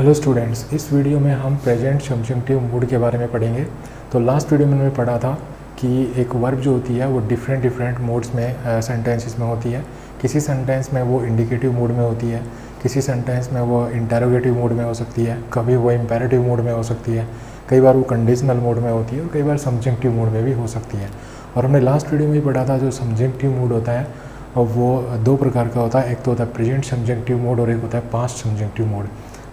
Hello students, इस video में हम प्रेजेंट सब्जेक्टिव मूड के बारे में पढ़ेंगे। तो लास्ट वीडियो में हमने पढ़ा था कि एक वर्ब जो होती है वो डिफरेंट मूड्स में सेंटेंसेस में होती है। किसी सेंटेंस में वो इंडिकेटिव मूड में होती है, किसी सेंटेंस में वो इंटेरोगेटिव मूड में हो सकती है, कभी वो इम्पेरेटिव मूड में हो सकती है, कई बार वो कंडीशनल मूड में होती है और कई बार सब्जेक्टिव मूड में भी हो सकती है। और हमने लास्ट वीडियो में ही पढ़ा था जो सब्जेक्टिव मूड होता है और वो दो प्रकार का होता है। एक तो होता है प्रेजेंट सब्जेक्टिव मूड और एक होता है पास्ट सब्जेक्टिव मूड।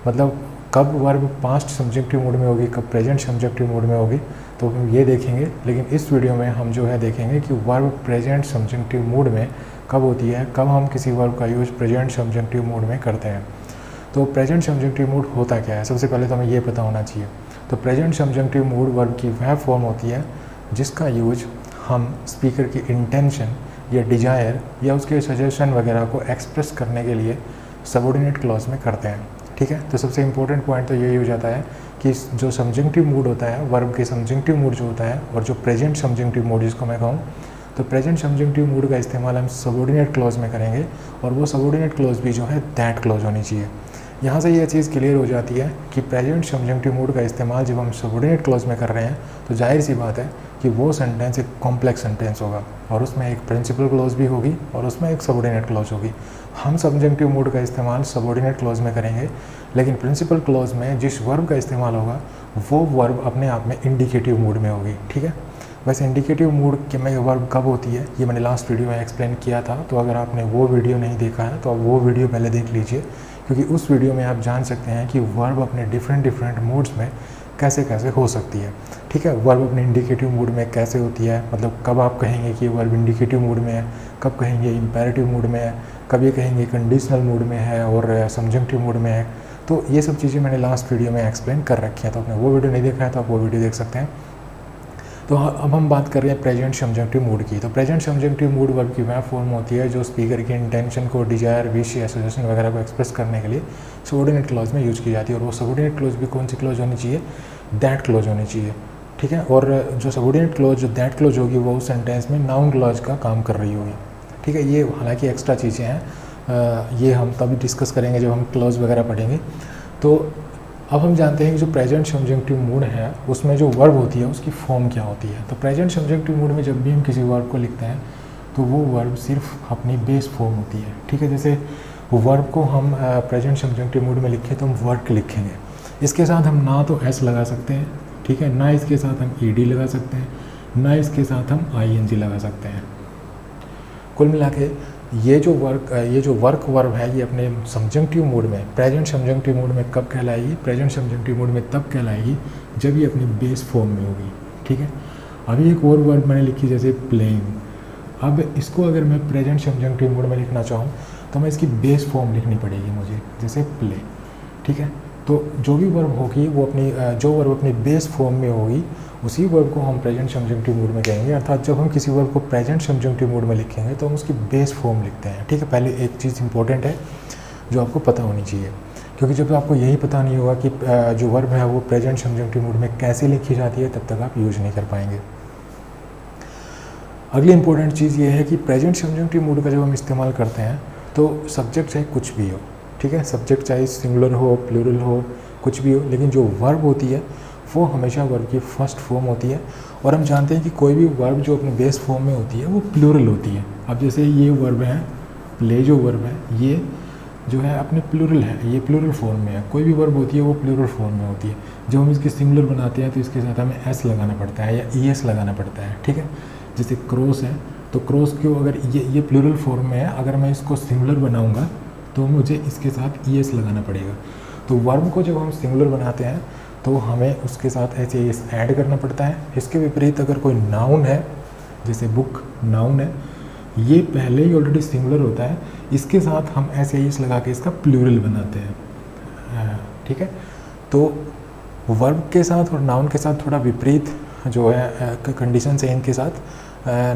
मतलब कब वर्ब पास्ट सब्जेक्टिव मूड में होगी, कब प्रेजेंट सब्जेक्टिव मूड में होगी, तो हम ये देखेंगे। लेकिन इस वीडियो में हम जो है देखेंगे कि वर्ब प्रेजेंट सब्जेक्टिव मूड में कब होती है, कब हम किसी वर्ब का यूज़ प्रेजेंट सब्जेक्टिव मूड में करते हैं। तो प्रेजेंट सब्जेक्टिव मूड होता क्या है, सबसे पहले तो हमें ये पता होना चाहिए। तो प्रेजेंट सब्जेक्टिव मूड वर्ब की वह फॉर्म होती है जिसका यूज हम स्पीकर की इंटेंशन या डिजायर या उसके सजेशन वगैरह को एक्सप्रेस करने के लिए सबऑर्डिनेट क्लॉज में करते हैं। ठीक है, तो सबसे इम्पोर्टेंट पॉइंट तो यही हो जाता है कि जो सब्जेक्टिव मूड होता है, वर्ब के सब्जेक्टिव मूड जो होता है और जो प्रेजेंट सब्जेक्टिव मूड जिसको मैं कहूँ, तो प्रेजेंट सब्जेक्टिव मूड का इस्तेमाल हम सबऑर्डिनेट क्लॉज में करेंगे और वो सबऑर्डिनेट क्लॉज भी जो है दैट क्लॉज होनी चाहिए। यहाँ से ये चीज़ क्लियर हो जाती है कि प्रेजेंट सब्जेक्टिव मूड का इस्तेमाल जब हम सबऑर्डिनेट क्लॉज में कर रहे हैं तो जाहिर सी बात है कि वो सेंटेंस एक कॉम्प्लेक्स सेंटेंस होगा और उसमें एक प्रिंसिपल क्लॉज भी होगी और उसमें एक सबऑर्डिनेट क्लॉज होगी। हम सब्जेक्टिव मूड का इस्तेमाल सबऑर्डिनेट क्लॉज में करेंगे, लेकिन प्रिंसिपल क्लॉज में जिस वर्ब का इस्तेमाल होगा वो वर्ब अपने आप में इंडिकेटिव मूड में होगी। ठीक है, वैसे इंडिकेटिव मूड के में वर्ब कब होती है ये मैंने लास्ट वीडियो में एक्सप्लेन किया था। तो अगर आपने वो वीडियो नहीं देखा है तो आप वो वीडियो पहले देख लीजिए, क्योंकि उस वीडियो में आप जान सकते हैं कि वर्ब अपने डिफरेंट मूड्स में कैसे कैसे हो सकती है। ठीक है, वर्ब अपने इंडिकेटिव मूड में कैसे होती है, मतलब कब आप कहेंगे कि वर्ब इंडिकेटिव मूड में है, कब कहेंगे इम्पेरेटिव मूड में है, कब ये कहेंगे कंडीशनल मूड में है और सब्जेक्टिव मूड में है। तो ये सब चीज़ें मैंने लास्ट वीडियो में एक्सप्लेन कर रखी हैं। तो आपने वो वीडियो नहीं देखा है तो आप वो वीडियो देख सकते हैं। तो अब हम बात कर रहे हैं प्रेजेंट सब्जेक्टिव मूड की। तो प्रेजेंट सब्जेक्टिव मूड वर्ब की वह फॉर्म होती है जो स्पीकर की इंटेंशन को, डिजायर, विश या सजेशन वगैरह को एक्सप्रेस करने के लिए सबऑर्डिनेट क्लॉज में यूज की जाती है। और वो सबऑर्डिनेट क्लॉज भी कौन सी क्लॉज होनी चाहिए, दैट क्लॉज होनी चाहिए। ठीक है, और जो सबऑर्डिनेट क्लॉज जो दैट क्लॉज होगी वो उस सेंटेंस में नाउन क्लॉज का काम कर रही होगी। ठीक है, ये हालांकि एक्स्ट्रा चीज़ें हैं, ये हम तभी डिस्कस करेंगे जब हम क्लॉज वगैरह पढ़ेंगे। तो अब हम जानते हैं कि जो प्रेजेंट सब्जेक्टिव मूड है उसमें जो वर्ब होती है उसकी फॉर्म क्या होती है। तो प्रेजेंट सब्जेक्टिव मूड में जब भी हम किसी वर्ब को लिखते हैं तो वो वर्ब सिर्फ अपनी बेस फॉर्म होती है। ठीक है, जैसे वर्ब को हम प्रेजेंट सब्जेक्टिव मूड में लिखें तो हम वर्क लिखेंगे, इसके साथ हम ना तो एस लगा सकते हैं, ठीक है, ना इसके साथ हम ईडी लगा सकते हैं, ना इसके साथ हम आईएनजी लगा सकते हैं। कुल मिला के ये जो वर्क वर्ब है ये अपने सब्जेक्टिव मूड में, प्रेजेंट सब्जेक्टिव मूड में कब कहलाएगी, प्रेजेंट सब्जेक्टिव मूड में तब कहलाएगी जब ये अपनी बेस फॉर्म में होगी। ठीक है, अभी एक और वर्ब मैंने लिखी जैसे प्लेइंग। अब इसको अगर मैं प्रेजेंट सब्जेक्टिव मूड में लिखना चाहूँ तो मैं इसकी बेस फॉर्म लिखनी पड़ेगी मुझे, जैसे प्ले। ठीक है, तो जो भी वर्ब होगी वो जो वर्ब अपनी बेस फॉर्म में होगी उसी वर्ब को हम प्रेजेंट सब्जेक्टिव मूड में कहेंगे। अर्थात जब हम किसी वर्ब को प्रेजेंट सब्जेक्टिव मूड में लिखेंगे तो हम उसकी बेस फॉर्म लिखते हैं। ठीक है, पहले एक चीज़ इंपॉर्टेंट है जो आपको पता होनी चाहिए, क्योंकि जब आपको यही पता नहीं होगा कि जो वर्ब है वो प्रेजेंट सब्जेक्टिव मूड में कैसे लिखी जाती है तब तक आप यूज नहीं कर पाएंगे। अगली इंपॉर्टेंट चीज़ ये है कि प्रेजेंट सब्जेक्टिव मूड का जब हम इस्तेमाल करते हैं तो सब्जेक्ट चाहे कुछ भी हो, ठीक है, सब्जेक्ट चाहे सिंगुलर हो, प्लूरल हो, कुछ भी हो, लेकिन जो वर्ब होती है वो हमेशा वर्ब की फर्स्ट फॉर्म होती है। और हम जानते हैं कि कोई भी वर्ब जो अपने बेस फॉर्म में होती है वो प्लूरल होती है। अब जैसे ये वर्ब है, प्ले जो वर्ब है ये जो है अपने प्लूरल है, ये प्लूरल फॉर्म में है। कोई भी वर्ब होती है वो प्लूरल फॉर्म में होती है। जब हम इसकी सिंगुलर बनाते हैं तो इसके साथ हमें एस लगाना पड़ता है या ईएस लगाना पड़ता है। ठीक है, जैसे क्रॉस है तो क्रॉस क्यों, अगर ये प्लूरल फॉर्म में है, अगर मैं इसको सिंगुलर बनाऊँगा तो मुझे इसके साथ ईएस लगाना पड़ेगा। तो वर्ब को जब हम सिंगुलर बनाते हैं तो हमें उसके साथ ऐसे एस ऐड करना पड़ता है। इसके विपरीत अगर कोई नाउन है, जैसे बुक नाउन है, ये पहले ही ऑलरेडी सिंगुलर होता है, इसके साथ हम ऐसे एस लगा के इसका प्लूरल बनाते हैं। ठीक है, तो वर्ब के साथ और नाउन के साथ थोड़ा विपरीत जो है कंडीशन है इनके साथ।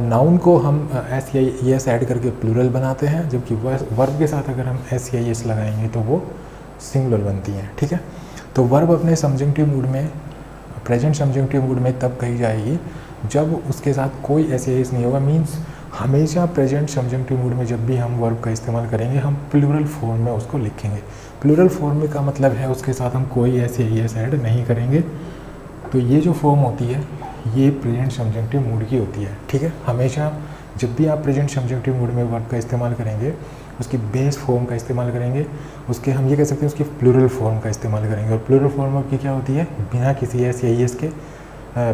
नाउन को हम एस या एस ऐड करके प्लूरल बनाते हैं, जबकि वर्ब के साथ अगर हम एस या एस लगाएंगे तो वो सिंगुलर बनती हैं। ठीक है, तो वर्ब अपने सब्जेक्टिव मूड में, प्रेजेंट सब्जेक्टिव मूड में तब कही जाएगी जब उसके साथ कोई एस या एस नहीं होगा। मीन्स हमेशा प्रेजेंट सब्जेक्टिव मूड में जब भी हम वर्ब का इस्तेमाल करेंगे हम प्लूरल फॉर्म में उसको लिखेंगे। प्लूरल फॉर्म में का मतलब है उसके साथ हम कोई ऐसे एस ऐड नहीं करेंगे। तो ये जो फॉर्म होती है ये प्रेजेंट सब्जेक्टिव मूड की होती है, ठीक है। हमेशा जब भी आप प्रेजेंट सब्जेक्टिव मूड में वर्ब का इस्तेमाल करेंगे उसकी बेस फॉर्म का इस्तेमाल करेंगे, उसके हम ये कह सकते हैं उसकी प्लूरल फॉर्म का इस्तेमाल करेंगे। और प्लूरल फॉर्म की क्या होती है, बिना किसी एस या एस के,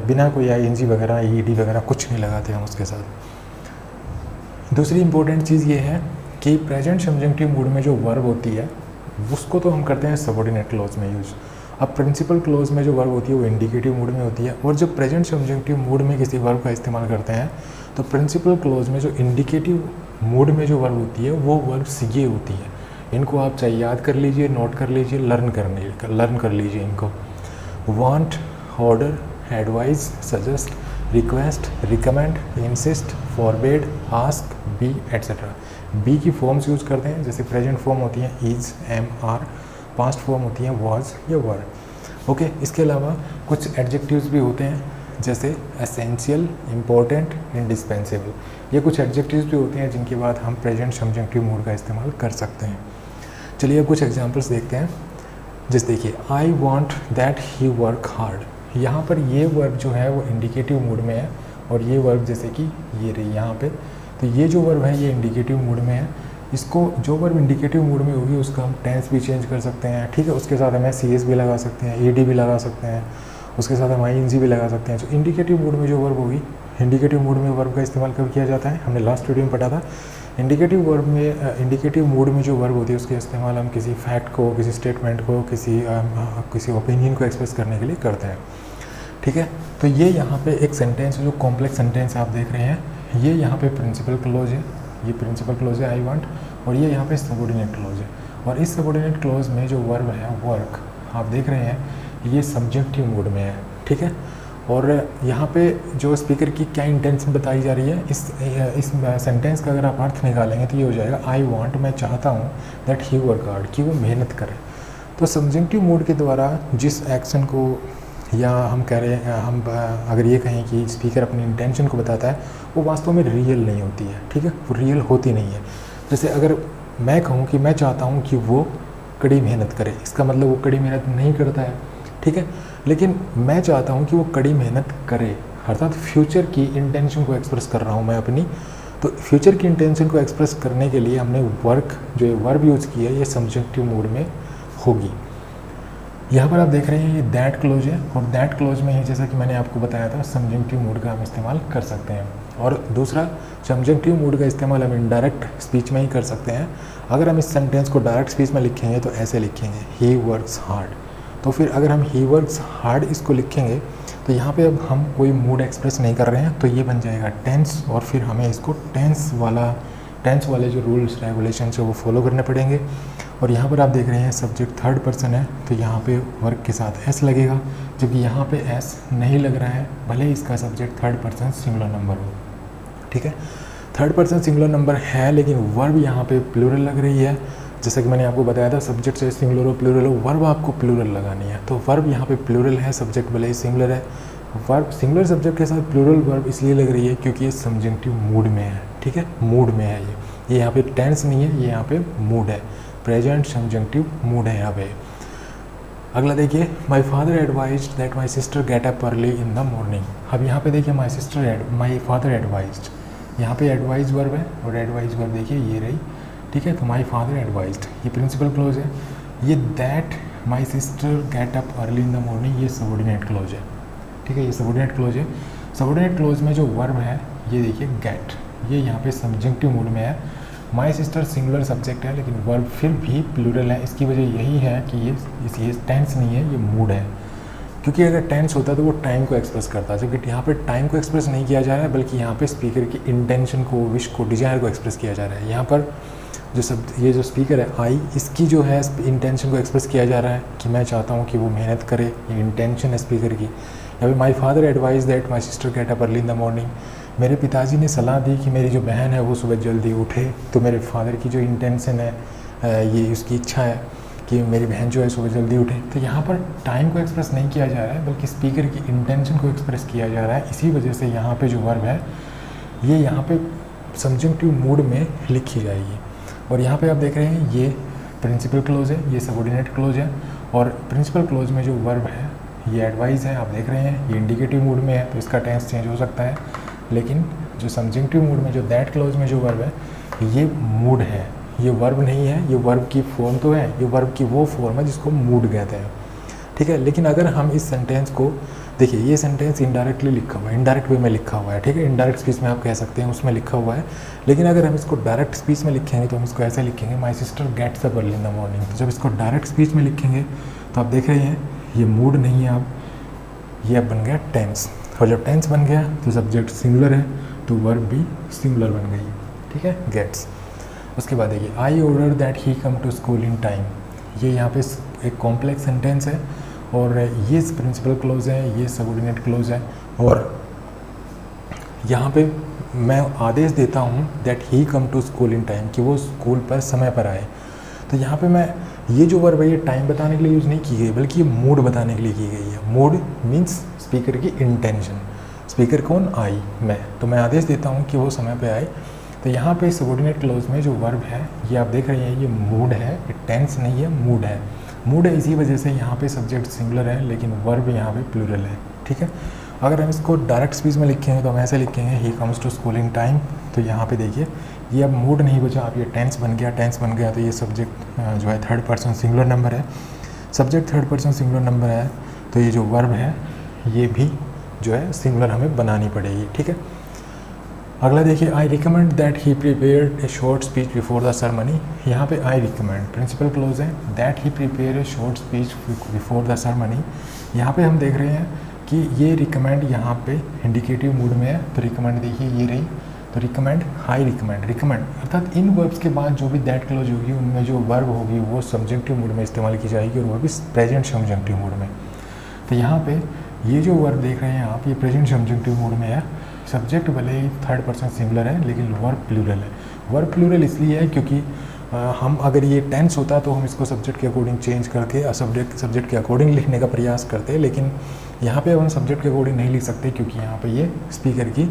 बिना कोई ING वगैरह ED वगैरह कुछ नहीं लगाते हम उसके साथ। दूसरी इंपॉर्टेंट चीज़ ये है कि प्रेजेंट सब्जेक्टिव मूड में जो वर्ब होती है उसको तो हम करते हैं सबऑर्डिनेट क्लॉज में यूज़। अब प्रिंसिपल क्लॉज में जो वर्ब होती है वो इंडिकेटिव मूड में होती है। और जब प्रेजेंट सब्जेक्टिव मूड में किसी वर्ब का इस्तेमाल करते हैं तो प्रिंसिपल क्लॉज में जो इंडिकेटिव मूड में जो वर्ब होती है वो वर्ब्स ये होती है। इनको आप चाहे याद कर लीजिए, नोट कर लीजिए, लर्न कर लीजिए इनको। Want, order, advise, suggest, request, recommend, insist, forbid, ask, be etcetera. Be की फॉर्म्स यूज़ करते हैं, जैसे प्रेजेंट फॉर्म होती है is, am, are. Past form होती है वाज या वर। ओके, इसके अलावा कुछ एडजेक्टिव्स भी होते हैं जैसे एसेंशियल, इम्पोर्टेंट, इंडिस्पेंसेबल। ये कुछ एडजेक्टिव्स भी होते हैं जिनके बाद हम प्रेजेंट सब्जेक्टिव मूड का इस्तेमाल कर सकते हैं। चलिए अब कुछ एग्जांपल्स देखते हैं। जैसे देखिए, I want that he work hard. यहाँ पर ये वर्ब जो है वो इंडिकेटिव मूड में है और ये वर्ब जैसे कि ये रही यहाँ पे, तो ये जो वर्ब है ये इंडिकेटिव मूड में है। इसको जो वर्ब इंडिकेटिव मूड में होगी उसका हम टेंस भी चेंज कर सकते हैं, ठीक है। उसके साथ हम CS भी लगा सकते हैं, ED भी लगा सकते हैं, उसके साथ हम ING भी लगा सकते हैं। तो इंडिकेटिव मूड में जो वर्ब होगी, इंडिकेटिव मूड में वर्ब का इस्तेमाल कब किया जाता है, हमने लास्ट वीडियो में पढ़ा था। इंडिकेटिव मूड में जो वर्ब होती है उसके इस्तेमाल हम किसी फैक्ट को, किसी स्टेटमेंट को, किसी ओपिनियन को एक्सप्रेस करने के लिए करते हैं, ठीक है। तो ये यहाँ पे एक सेंटेंस जो कॉम्प्लेक्स सेंटेंस आप देख रहे हैं, ये यहाँ पे प्रिंसिपल क्लॉज है, ये प्रिंसिपल क्लॉज है आई वांट, और ये यहाँ पे सबऑर्डिनेट क्लॉज है। और इस सबऑर्डिनेट क्लॉज में जो वर्ब है वर्क आप देख रहे हैं ये सब्जेक्टिव मूड में है, ठीक है। और यहाँ पे जो स्पीकर की क्या इंटेंशन बताई जा रही है, इस सेंटेंस का अगर आप अर्थ निकालेंगे तो ये हो जाएगा आई वांट, मैं चाहता हूँ, दैट ही वर्क हार्ड, कि वो मेहनत करे। तो सब्जेक्टिव मूड के द्वारा जिस एक्शन को, या हम कह रहे हैं, हम अगर ये कहें कि स्पीकर अपनी इंटेंशन को बताता है, वो वास्तव में रियल नहीं होती है, ठीक है, वो रियल होती नहीं है। जैसे अगर मैं कहूँ कि मैं चाहता हूँ कि वो कड़ी मेहनत करे, इसका मतलब वो कड़ी मेहनत नहीं करता है, ठीक है। लेकिन मैं चाहता हूँ कि वो कड़ी मेहनत करे, अर्थात फ्यूचर की इंटेंशन को एक्सप्रेस कर रहा हूँ मैं अपनी। तो फ्यूचर की इंटेंशन को एक्सप्रेस करने के लिए हमने वर्क जो वर्ब यूज़ किया है ये सब्जेक्टिव मूड में होगी। यहाँ पर आप देख रहे हैं ये दैट क्लोज है, और दैट क्लोज में ही जैसा कि मैंने आपको बताया था सब्जेक्टिव मूड का हम इस्तेमाल कर सकते हैं। और दूसरा, सब्जेक्टिव मूड का इस्तेमाल हम इनडायरेक्ट स्पीच में ही कर सकते हैं। अगर हम इस सेंटेंस को डायरेक्ट स्पीच में लिखेंगे तो ऐसे लिखेंगे, ही वर्क्स हार्ड। तो फिर अगर हम ही वर्क्स हार्ड इसको लिखेंगे तो यहाँ पे अब हम कोई मूड एक्सप्रेस नहीं कर रहे हैं, तो ये बन जाएगा टेंस, और फिर हमें इसको टेंस वाले जो रूल्स रेगुलेशन है वो फॉलो करने पड़ेंगे। और यहाँ पर आप देख रहे हैं सब्जेक्ट थर्ड पर्सन है, तो यहाँ पे वर्क के साथ S लगेगा, जबकि यहाँ पे S नहीं लग रहा है, भले ही इसका subject third person singular number हो, ठीक है। थर्ड पर्सन सिंगुलर नंबर है लेकिन वर्ब यहाँ पे प्लूरल लग रही है। जैसा कि मैंने आपको बताया था सब्जेक्ट चाहे सिंगुलर हो प्लूरल हो, वर्ब आपको प्लूरल लगानी है। तो वर्ब यहाँ पे प्लूरल है, सब्जेक्ट भले ही सिंगुलर है। वर्ब सिंगुलर सब्जेक्ट के साथ प्लूरल वर्ब इसलिए लग रही है क्योंकि ये सब्जेक्टिव मूड में है, ठीक है, मूड में है ये यहाँ पे टेंस नहीं है, ये यहाँ पे मूड है, प्रेजेंट सब्जेक्टिव मूड है यहाँ पे। अगला देखिए, my father advised that my sister get up early in the morning. अब यहाँ पे देखिए माई फादर एडवाइज्ड, यहाँ पे एडवाइज वर्ब है, और एडवाइज वर्ब देखिए ये रही, ठीक है। तो माई फादर एडवाइज्ड ये प्रिंसिपल क्लोज है। ये that my sister get up early in the morning ये सबऑर्डिनेट क्लोज है, ठीक है, ये सबऑर्डिनेट क्लोज है। सबऑर्डिनेट क्लोज में जो वर्ब है ये देखिए गेट, ये यहाँ पे सब्जेक्टिव मूड में है। माई सिस्टर सिंगुलर सब्जेक्ट है लेकिन वर्ब फिर भी प्लूरल है। इसकी वजह यही है कि ये टेंस नहीं है, ये मूड है। क्योंकि अगर टेंस होता तो वो टाइम को एक्सप्रेस करता, जबकि यहाँ पे टाइम को एक्सप्रेस नहीं किया जा रहा है, बल्कि यहाँ पे स्पीकर की इंटेंशन को, विश को, डिज़ायर को एक्सप्रेस किया जा रहा है। यहाँ पर ये जो स्पीकर है आई, इसकी जो है इंटेंशन को एक्सप्रेस किया जा रहा है कि मैं चाहता हूँ कि वो मेहनत करे, ये इंटेंशन है स्पीकर की। यहाँ पे my father advise that my sister get up early in the morning, मेरे पिताजी ने सलाह दी कि मेरी जो बहन है वो सुबह जल्दी उठे। तो मेरे फादर की जो इंटेंशन है, ये उसकी इच्छा है कि मेरी बहन जो है सुबह जल्दी उठे। तो यहाँ पर टाइम को एक्सप्रेस नहीं किया जा रहा है, बल्कि स्पीकर की इंटेंशन को एक्सप्रेस किया जा रहा है। इसी वजह से यहाँ पे जो वर्ब है ये यहाँ पे सबजंक्टिव मूड में लिखी जाएगी। और यहाँ पे आप देख रहे हैं ये प्रिंसिपल क्लोज है, ये सबऑर्डिनेट क्लोज है, और प्रिंसिपल क्लोज में जो वर्ब है ये एडवाइस है, आप देख रहे हैं ये इंडिकेटिव मूड में है तो इसका टेंस चेंज हो सकता है। लेकिन जो सबजंक्टिव मूड में जो दैट क्लोज में जो वर्ब है ये मूड है, ये वर्ब नहीं है, ये वर्ब की फॉर्म तो है, ये वर्ब की वो फॉर्म है जिसको मूड कहते हैं, ठीक है। लेकिन अगर हम इस सेंटेंस को देखिए, ये सेंटेंस इनडायरेक्टली लिखा हुआ है, इनडायरेक्ट वे में लिखा हुआ है, ठीक है, इनडायरेक्ट स्पीच में आप कह सकते हैं उसमें लिखा हुआ है। लेकिन अगर हम इसको डायरेक्ट स्पीच में लिखेंगे तो हम इसको ऐसे लिखेंगे, my sister gets up early in the morning. तो जब इसको डायरेक्ट स्पीच में लिखेंगे तो आप देख रहे हैं ये मूड नहीं है, आप ये अब बन गया टेंस, और जब टेंस बन गया तो सब्जेक्ट सिंगुलर है तो वर्ब भी सिंगुलर बन गई, ठीक है, गेट्स। उसके बाद देखिए I order that he come to school in time, ये यहाँ पे एक कॉम्प्लेक्स सेंटेंस है और ये प्रिंसिपल क्लोज है, ये सबऑर्डिनेट क्लोज है, और यहाँ पे मैं आदेश देता हूँ that he come to school in time, कि वो स्कूल पर समय पर आए। तो यहाँ पे मैं ये जो वर्ब है ये टाइम बताने के लिए यूज़ नहीं की गई, बल्कि ये मूड बताने के लिए की गई है। मूड मीन्स स्पीकर की इंटेंशन, स्पीकर कौन, आई, मैं, तो मैं आदेश देता हूँ कि वो समय पे आए। तो यहाँ पे सबऑर्डिनेट क्लोज में जो वर्ब है ये आप देख रहे हैं ये मूड है, ये टेंस नहीं है, मूड है। मूड है इसी वजह से यहाँ पे सब्जेक्ट सिंगुलर है लेकिन वर्ब यहाँ पे प्लूरल है, ठीक है। अगर हम इसको डायरेक्ट स्पीच में लिखेंगे तो हम ऐसे लिखेंगे he comes to school in time. तो यहाँ पे देखिए ये अब मूड नहीं बचा, अब ये टेंस बन गया, टेंस बन गया तो ये सब्जेक्ट जो है थर्ड पर्सन सिंगुलर नंबर है, subject third person singular number है, तो ये जो वर्ब है ये भी जो है सिंगुलर हमें बनानी पड़ेगी, ठीक है। अगला देखिए I recommend that he prepared A short speech before the ceremony. यहाँ पे आई रिकमेंड प्रिंसिपल क्लोज है, that he prepare a short speech before the ceremony. यहाँ पे हम देख रहे हैं कि ये रिकमेंड यहाँ पे इंडिकेटिव मूड में है, तो रिकमेंड देखिए ये रही, तो रिकमेंड, हाई रिकमेंड, रिकमेंड अर्थात इन वर्ब्स के बाद जो भी दैट क्लोज होगी उनमें जो वर्ब होगी वो सब्जेक्टिव मूड में इस्तेमाल की जाएगी और वो भी प्रेजेंट सब्जेक्टिव मूड में। तो यहाँ पे ये जो वर्ब देख रहे हैं आप ये प्रेजेंट सब्जेक्टिव मूड में है, सब्जेक्ट भले ही थर्ड पर्सन सिंगुलर है लेकिन वर्ब प्लूरल है। वर्ब प्लूरल इसलिए है क्योंकि हम अगर ये टेंस होता तो हम इसको सब्जेक्ट के अकॉर्डिंग चेंज करके सब्जेक्ट के अकॉर्डिंग लिखने का प्रयास करते हैं, लेकिन यहाँ पे हम सब्जेक्ट के अकॉर्डिंग नहीं लिख सकते क्योंकि यहाँ पे ये स्पीकर की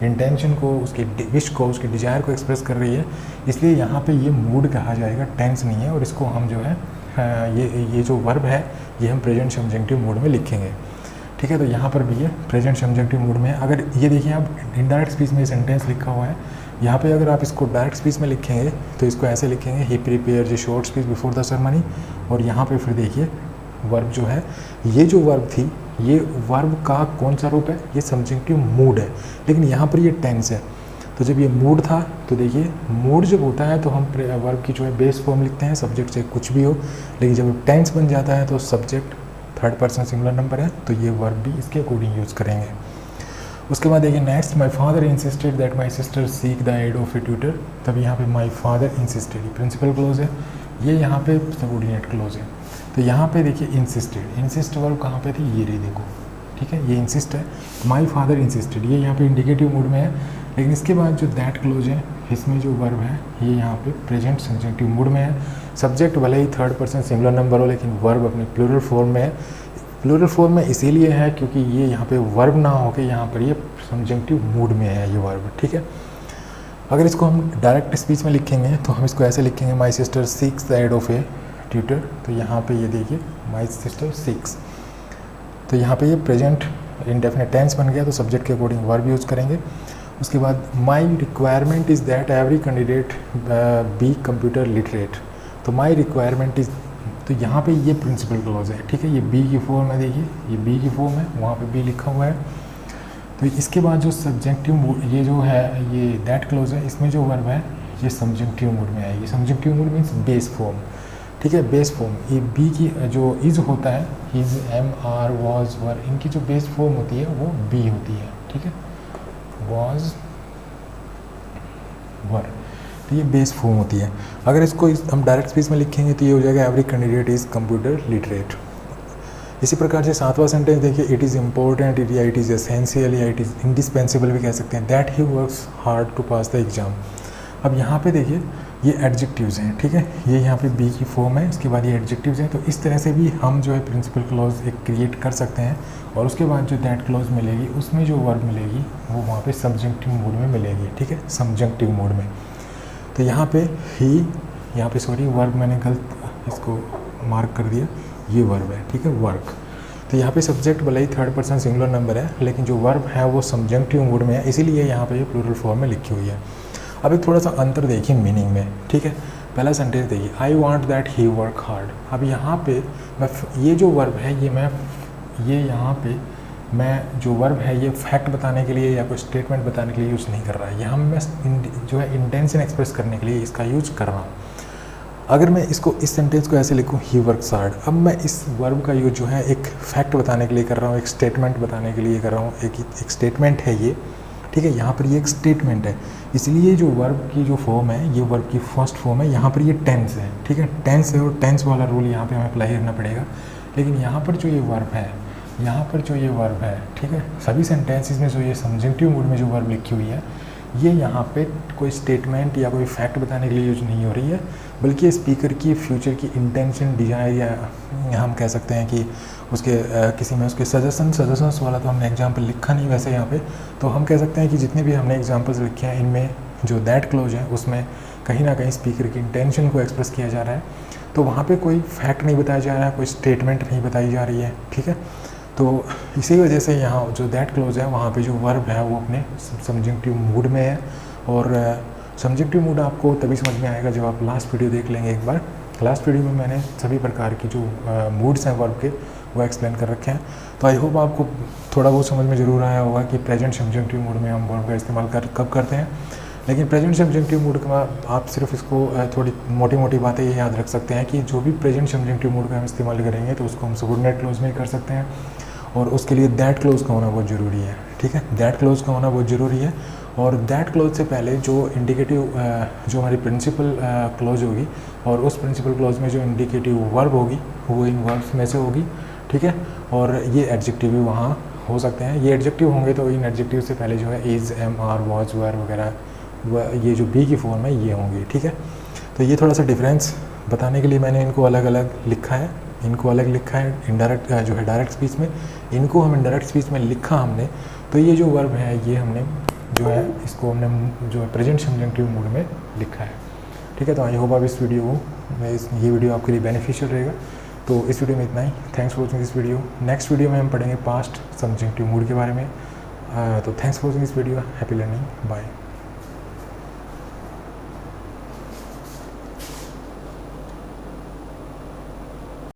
इंटेंशन को, उसकी विश को, उसकी डिज़ायर को एक्सप्रेस कर रही है, इसलिए यहाँ पे ये मूड कहा जाएगा, टेंस नहीं है। और इसको हम जो है ये जो वर्ब है ये हम प्रेजेंट सब्जेक्टिव मूड में लिखेंगे, ठीक है। तो यहाँ पर भी ये प्रेजेंट सब्जेक्टिव मूड में है। अगर ये देखिए आप इनडायरेक्ट स्पीच में सेंटेंस लिखा हुआ है, यहाँ पे अगर आप इसको डायरेक्ट स्पीच में लिखेंगे तो इसको ऐसे लिखेंगे ही prepare a short speech before the ceremony. और यहाँ पे फिर देखिए वर्ब जो है, ये जो वर्ब थी ये वर्ब का कौन सा रूप है, ये सब्जेक्टिव मूड है, लेकिन यहाँ पर ये टेंस है। तो जब ये मूड था तो देखिए मूड जब होता है तो हम वर्ब की जो है बेस फॉर्म लिखते हैं, सब्जेक्ट से कुछ भी हो, लेकिन जब टेंस बन जाता है तो subject third person singular number है तो ये वर्ब भी इसके अकॉर्डिंग यूज़ करेंगे। उसके बाद देखिए next, my father insisted that my sister seek the aid of a tutor. तब यहाँ पे my father insisted principal clause है, ये यहाँ पे सबऑर्डिनेट क्लोज है। तो यहाँ पे देखिए इंसिस्टेड, इंसिस्ट वर्ब कहाँ पे थी, ये रही देखो, ठीक है, ये इंसिस्ट है। माई फादर इंसिस्टेड ये यहाँ पे इंडिकेटिव मूड में है, लेकिन इसके बाद जो दैट क्लोज है इसमें जो वर्ब है ये यहाँ पे प्रेजेंट सब्जेक्टिव मूड में है। सब्जेक्ट भले ही थर्ड पर्सन सिंगुलर नंबर हो लेकिन वर्ब अपने प्लूरल फॉर्म में है। प्लूरल फॉर्म में इसीलिए है क्योंकि ये यहाँ पे वर्ब ना होके यहाँ पर ये सब्जेक्टिव मूड में है ये वर्ब, ठीक है। अगर इसको हम डायरेक्ट स्पीच में लिखेंगे तो हम इसको ऐसे लिखेंगे, my sister seeks the aid of a tutor. तो यहाँ पे ये देखिए माई सिस्टर सीक्स, तो यहाँ पे ये प्रेजेंट इंडेफिनिट टेंस बन गया तो सब्जेक्ट के अकॉर्डिंग वर्ब यूज़ करेंगे। उसके बाद my requirement is that every candidate be computer literate. तो माई रिक्वायरमेंट इज़, तो यहाँ पे ये प्रिंसिपल क्लोज है, ठीक है, ये बी की फॉर्म है, देखिए ये बी की फॉर्म है, वहाँ पे बी लिखा हुआ है। तो इसके बाद जो सब्जेक्टिव मूड ये जो है ये दैट क्लोज है, इसमें जो वर्ब है ये सब्जेक्टिव मूड में आएगी। Subjective mood means base form, ठीक है, बेस फॉर्म। ये बी की जो इज़ होता है, इज़, एम, आर, वॉज, वर, इनकी जो बेस फॉर्म होती है वो बी होती है, ठीक है, वॉज, वर, तो ये बेस फॉर्म होती है। अगर इसको हम डायरेक्ट स्पीच में लिखेंगे तो ये हो जाएगा every candidate is computer literate. इसी प्रकार से सातवां सेंटेंस देखिए, it is important, it is essential या इट इज़ इंडिस्पेंसिबल भी कह सकते हैं, that he works hard to pass the exam. अब यहाँ पे देखिए ये एडजेक्टिव्स हैं, ठीक है। ये यहाँ पे बी की फॉर्म है, इसके बाद ये एडजेक्टिव्स हैं। तो इस तरह से भी हम जो है प्रिंसिपल क्लॉज एक क्रिएट कर सकते हैं, और उसके बाद जो दैट क्लॉज मिलेगी उसमें जो वर्ब मिलेगी वो वहाँ पे सब्जेक्टिव मोड में मिलेगी, ठीक है, सब्जेक्टिव मोड में। तो यहाँ पे ही, यहाँ पे सॉरी वर्ब मैंने गलत इसको मार्क कर दिया, ये वर्ब है, ठीक है, वर्क। तो यहाँ पे सब्जेक्ट भले ही थर्ड पर्सन सिंगुलर नंबर है, लेकिन जो वर्ब है वो सब्जेक्टिव मोड में है, इसीलिए यहाँ पे ये प्लूरल फॉर्म में लिखी हुई है। अब एक थोड़ा सा अंतर देखिए मीनिंग में, ठीक है। पहला सेंटेंस देखिए, I want that he work hard. अब यहाँ पे मैं ये जो वर्ब है ये यहाँ पे मैं जो वर्ब है ये फैक्ट बताने के लिए या कोई स्टेटमेंट बताने के लिए यूज़ नहीं कर रहा है, यहाँ मैं जो है इंटेंशन एक्सप्रेस करने के लिए इसका यूज़ कर रहा हूँ। अगर मैं इसको इस सेंटेंस को ऐसे लिखूँ, ही वर्क्स हार्ड, अब मैं इस वर्ब का यूज जो है एक फैक्ट बताने के लिए कर रहा हूँ, एक स्टेटमेंट बताने के लिए कर रहा हूँ, एक स्टेटमेंट है ये, ठीक है। यहाँ पर ये एक स्टेटमेंट है, इसलिए जो वर्ब की जो फॉर्म है ये वर्ब की फर्स्ट फॉर्म है। यहाँ पर ये टेंस है, ठीक है, टेंस है, और टेंस वाला रूल यहाँ पे हमें अप्लाई करना पड़ेगा। लेकिन यहाँ पर जो ये वर्ब है, यहाँ पर जो ये वर्ब है, ठीक है, सभी सेंटेंसेस में जो ये सब्जेक्टिव मूड में जो वर्ब लिखी हुई है, ये यहाँ पे कोई स्टेटमेंट या कोई फैक्ट बताने के लिए यूज नहीं हो रही है, बल्कि स्पीकर की फ्यूचर की इंटेंशन, डिज़ायर, या हम कह सकते हैं कि उसके किसी में उसके सजेशंस वाला तो हमने एग्जांपल लिखा नहीं वैसे यहाँ पे, तो हम कह सकते हैं कि जितने भी हमने एग्जांपल्स लिखे हैं इनमें जो दैट क्लोज है उसमें कहीं ना कहीं स्पीकर की इंटेंशन को एक्सप्रेस किया जा रहा है। तो वहाँ पे कोई फैक्ट नहीं बताया जा रहा है, कोई स्टेटमेंट नहीं बताई जा रही है, ठीक है। तो इसी वजह से यहाँ जो दैट क्लोज है वहाँ पे जो वर्ब है वो अपने सब्जेक्टिव मूड में है। और सब्जेक्टिव मूड आपको तभी समझ में आएगा जब आप लास्ट वीडियो देख लेंगे एक बार। लास्ट वीडियो में मैंने सभी प्रकार की जो मूड्स हैं वर्ब के वो एक्सप्लेन कर रखे हैं। तो आई होप आपको थोड़ा बहुत समझ में ज़रूर आया होगा कि प्रेजेंट सब्जेक्टिव मूड में हम वर्ब का इस्तेमाल कब करते हैं। लेकिन प्रेजेंट सब्जेक्टिव मूड का आप सिर्फ इसको थोड़ी मोटी मोटी बातें ये याद रख सकते हैं कि जो भी प्रेजेंट सब्जेक्टिव मूड का हम इस्तेमाल करेंगे तो उसको हम सबऑर्डिनेट क्लोज में कर सकते हैं, और उसके लिए दैट क्लोज का होना बहुत ज़रूरी है, ठीक है। दैट क्लोज का होना बहुत ज़रूरी है। और दैट क्लोज से पहले जो इंडिकेटिव जो हमारी प्रिंसिपल क्लोज होगी, और उस प्रिंसिपल क्लोज में जो इंडिकेटिव वर्ब होगी वो इन वर्ब्स में से होगी, ठीक है। और ये एडजेक्टिव भी वहाँ हो सकते हैं, ये एडजेक्टिव होंगे तो इन एडजेक्टिव से पहले जो है इज़, एम, आर, वॉज, वर वगैरह ये जो बी की फॉर्म है ये होंगी, ठीक है। तो ये थोड़ा सा डिफरेंस बताने के लिए मैंने इनको अलग अलग लिखा है, इनको अलग लिखा है इनडायरेक्ट जो है डायरेक्ट स्पीच में, इनको हम इनडायरेक्ट स्पीच में लिखा हमने। तो ये जो वर्ब है ये हमने जो है इसको हमने जो है प्रेजेंट सब्जेक्टिव मूड में लिखा है, ठीक है। तो आई होप आप इस वीडियो को ये वीडियो आपके लिए बेनिफिशियल रहेगा। तो इस वीडियो में इतना ही। Thanks for watching this video. Next video में हम पढ़ेंगे पास्ट सब्जेक्टिव मूड के बारे में। तो thanks for watching this video. Happy learning. Bye.